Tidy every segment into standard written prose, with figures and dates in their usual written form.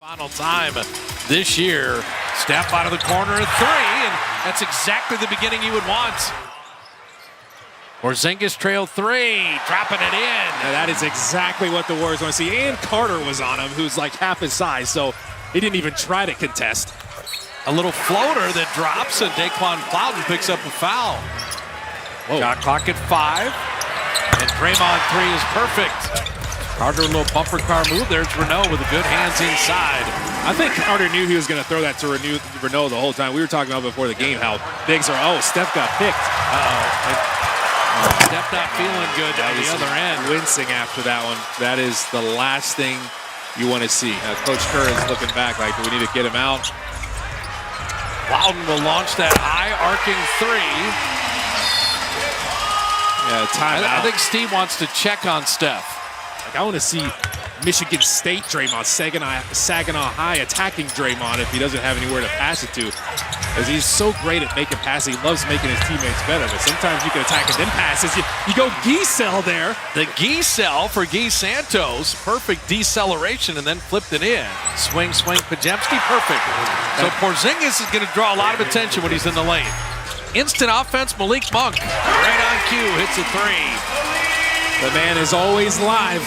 Final time this year. Step out of the corner at three, and that's exactly the beginning you would want. Porzingis trail three, dropping it in. And that is exactly what the Warriors want to see. And Carter was on him, who's like half his size, so he didn't even try to contest. A little floater that drops, and Daquan Plowden picks up a foul. Whoa. Shot clock at 5, and Draymond three is perfect. Carter, a little bumper car move. There's Renault with a good hands inside. I think Carter knew he was going to throw that to Renault the whole time. We were talking about before the game how bigs are, Steph got picked. Steph not feeling good down the other end. Wincing after that one. That is the last thing you want to see. Coach Kerr is looking back like, do we need to get him out? Plowden will launch that high arcing three. Yeah, timeout. I think Steve wants to check on Steph. I want to see Michigan State Draymond, Saginaw High attacking Draymond if he doesn't have anywhere to pass it to. Because he's so great at making passes. He loves making his teammates better. But sometimes you can attack and then passes. You go Giesel there. The Giesel for Guy Santos. Perfect deceleration and then flipped it in. Swing, Pajemski, perfect. So Porzingis is going to draw a lot of attention when he's in the lane. Instant offense, Malik Monk. Right on cue, hits a three. The man is always live.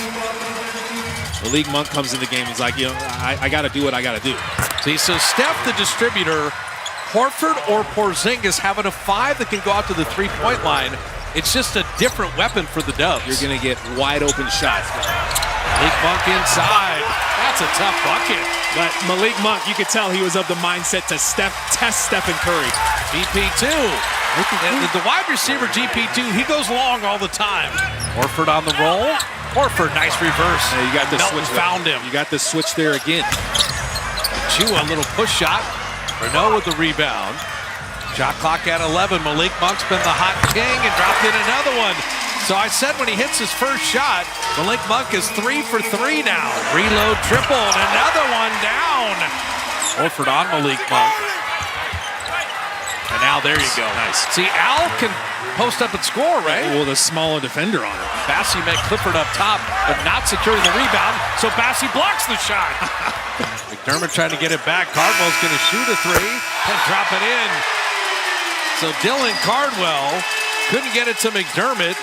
Malik Monk comes in the game. He's like, I got to do what I got to do. See, so Steph, the distributor, Horford or Porzingis having a 5 that can go out to the three-point line. It's just a different weapon for the Dubs. You're going to get wide open shots. Malik Monk inside. That's a tough bucket. But Malik Monk, you could tell he was of the mindset to test Stephen Curry. GP2. The wide receiver, GP2, he goes long all the time. Horford on the roll. Horford, nice reverse. Yeah, you got the Melton switch. Found him. You got the switch there again. Chua, a little push shot. Renault with the rebound. Shot clock at 11. Malik Monk's been the hot king and dropped in another one. So I said when he hits his first shot, Malik Monk is 3 for 3 now. Reload triple and another one down. Horford on Malik Monk. And now there you go. Nice. See, Al can post up and score, right? Well, the smaller defender on him. Bassie met Clifford up top, but not securing the rebound, so Bassie blocks the shot. McDermott trying to get it back. Cardwell's going to shoot a three and drop it in. So Dylan Cardwell couldn't get it to McDermott.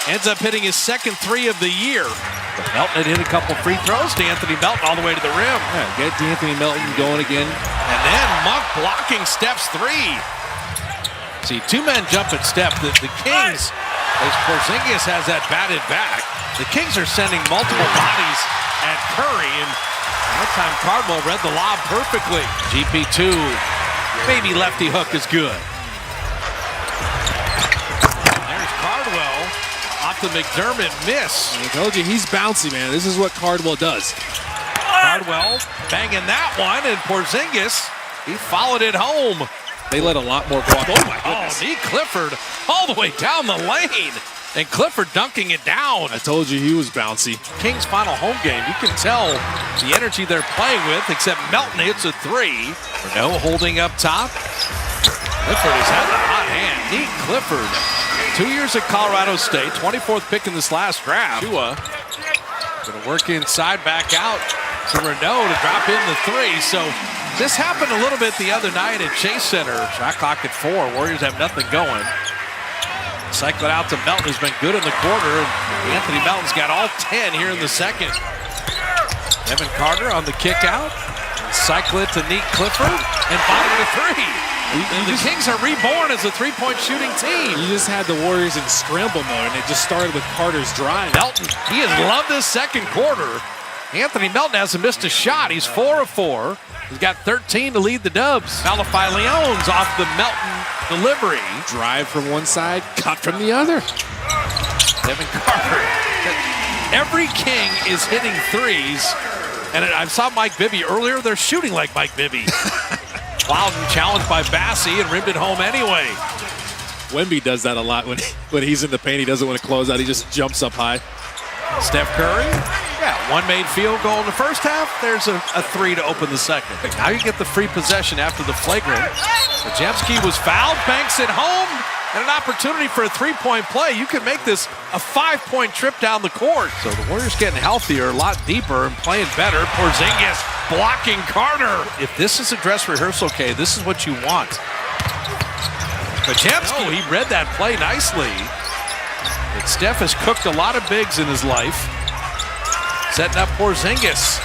Ends up hitting his second three of the year. But Melton had hit a couple free throws to Anthony Melton all the way to the rim. Yeah, get Anthony Melton going again. And then Monk blocking Steph's three. See, two men jump at Steph. The Kings, as Porzingis has that batted back, the Kings are sending multiple bodies at Curry, and that time Cardwell read the lob perfectly. GP2, maybe lefty hook is good. There's Cardwell off the McDermott miss. I told you, he's bouncy, man. This is what Cardwell does. Cardwell banging that one, and Porzingis, he followed it home. They let a lot more go off. Oh, my goodness. Oh, Clifford all the way down the lane. And Clifford dunking it down. I told you he was bouncy. Kings' final home game. You can tell the energy they're playing with, except Melton hits a three. Renault holding up top. Clifford has had the hot hand. Neat Clifford. 2 years at Colorado State. 24th pick in this last draft. Chua going to work inside, back out to Renault to drop in the three. So this happened a little bit the other night at Chase Center. Shot clock at 4. Warriors have nothing going. Cycle it out to Melton, who's been good in the quarter. And Anthony Melton's got all 10 here in the second. Evan Carter on the kick out. Cycle it to Neat Clifford and bottom of the three. The Kings are reborn as a three-point shooting team. You just had the Warriors in scramble mode, and it just started with Carter's drive. Melton, he has loved this second quarter. Anthony Melton hasn't missed a shot. He's 4 of 4. He's got 13 to lead the Dubs. Malafai Leon's off the Melton delivery. Drive from one side, cut from the other. Devin Carter. Every King is hitting threes. And I saw Mike Bibby earlier. They're shooting like Mike Bibby. Plowden challenged by Bassie and rimmed it home anyway. Wemby does that a lot when he's in the paint. He doesn't want to close out. He just jumps up high. Steph Curry, one made field goal in the first half. There's a three to open the second. Now you get the free possession after the flagrant. Pajemski was fouled, banks it home, and an opportunity for a three-point play. You can make this a 5-point trip down the court. So the Warriors getting healthier, a lot deeper, and playing better. Porzingis blocking Carter. If this is a dress rehearsal, okay, this is what you want. Pajemski, he read that play nicely. But Steph has cooked a lot of bigs in his life. Setting up Porzingis.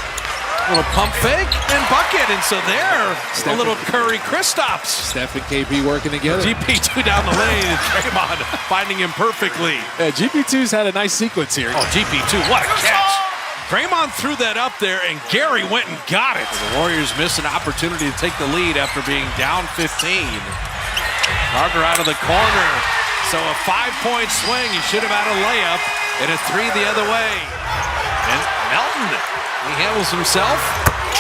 A little pump fake and bucket. And so there, a little Curry Kristaps. Steph and KP working together. GP2 down the lane and Draymond finding him perfectly. Yeah, GP2's had a nice sequence here. Oh, GP2, what a catch. Draymond threw that up there and Gary went and got it. The Warriors missed an opportunity to take the lead after being down 15. Carter out of the corner. So a 5-point swing. He should have had a layup and a 3 the other way. And Melton, he handles himself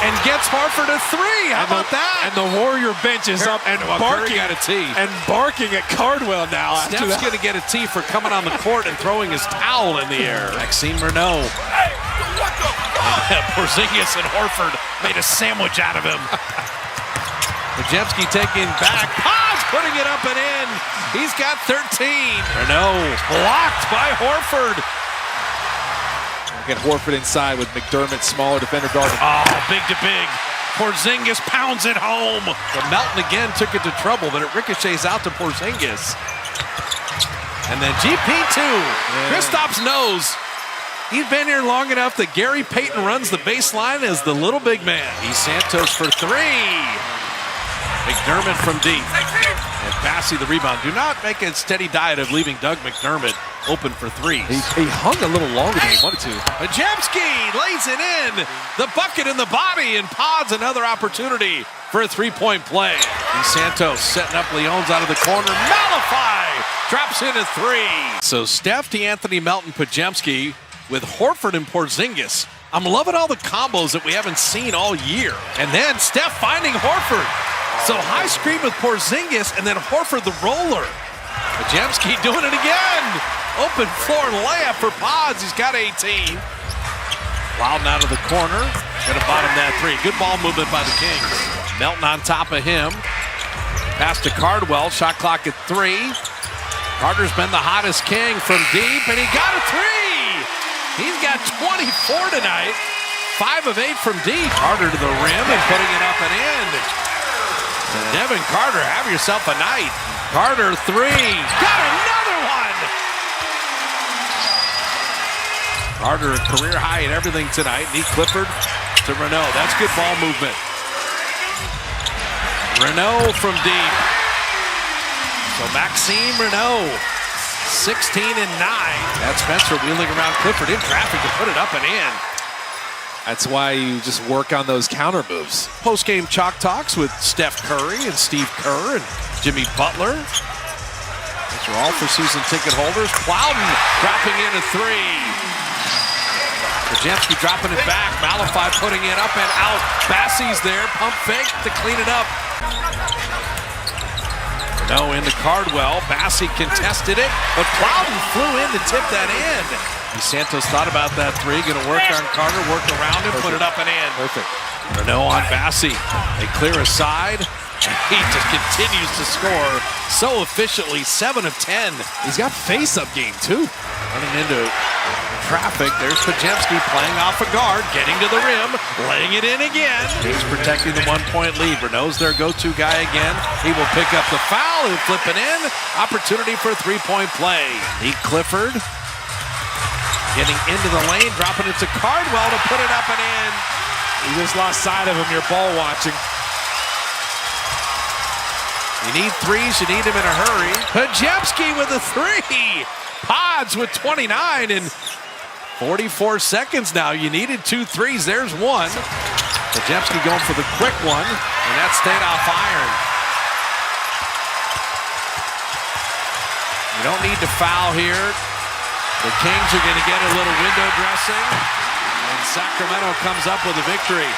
and gets Horford a 3. How about that? And the Warrior bench is up and barking at a T. And barking at Cardwell now. Steph's going to get a T for coming on the court and throwing his towel in the air. Maxime Renaud. Porzingis and Horford made a sandwich out of him. Pajemski taking back. Pod's putting it up and in. He's got 13. Renaud blocked by Horford. Get Horford inside with McDermott, smaller defender guard. Oh, big to big. Porzingis pounds it home. But Melton again took it to trouble, but it ricochets out to Porzingis. And then GP2. Kristaps knows he's been here long enough that Gary Payton runs the baseline as the little big man. He's Santos for 3. McDermott from deep. And Bassey the rebound. Do not make a steady diet of leaving Doug McDermott open for 3s. He hung a little longer than he wanted to. Pajemski lays it in. The bucket in the body, and Pods another opportunity for a 3-point play. And Santos setting up Leon's out of the corner. Malafy drops in a 3. So Steph, DeAnthony, Melton, Pajemski with Horford and Porzingis. I'm loving all the combos that we haven't seen all year. And then Steph finding Horford. So high screen with Porzingis and then Horford the roller. Pajemski doing it again. Open floor layup for Pods. He's got 18. Loudon out of the corner. Gonna bottom that 3. Good ball movement by the Kings. Melton on top of him. Pass to Cardwell. Shot clock at 3. Carter's been the hottest King from deep, and he got a 3. He's got 24 tonight. 5 of 8 from deep. Carter to the rim and putting it up and in. Devin Carter, have yourself a night. Carter 3. Got another one. Carter a career high in everything tonight. Nick Clifford to Renaud. That's good ball movement. Renaud from deep. So Maxime Renaud, 16 and 9. That's Spencer wheeling around Clifford in traffic to put it up and in. That's why you just work on those counter moves. Post-game chalk talks with Steph Curry and Steve Kerr and Jimmy Butler. These are all for season ticket holders. Plowden dropping in a 3. Pajemski dropping it back. Malafy putting it up and out. Bassey's there. Pump fake to clean it up. No, into Cardwell. Bassey contested it, but Plowden flew in to tip that in. Santos thought about that 3. Going to work on Carter, work around him, put it up and in. Perfect. Renaud on Bassey. They clear aside. He just continues to score so efficiently. 7 of 10. He's got face-up game, too. Running into traffic. There's Pajemski playing off a guard, getting to the rim, laying it in again. He's protecting the 1-point lead. Renaud's their go-to guy again. He will pick up the foul. He'll flip it in. Opportunity for a 3-point play. Nick Clifford getting into the lane, dropping it to Cardwell to put it up and in. You just lost sight of him. You're ball watching. You need 3s. You need them in a hurry. Pajemski with a 3. Pods with 29 in 44 seconds now. You needed 2 3s. There's 1. Pajemski going for the quick one, and that stayed off iron. You don't need to foul here. The Kings are going to get a little window dressing, and Sacramento comes up with a victory.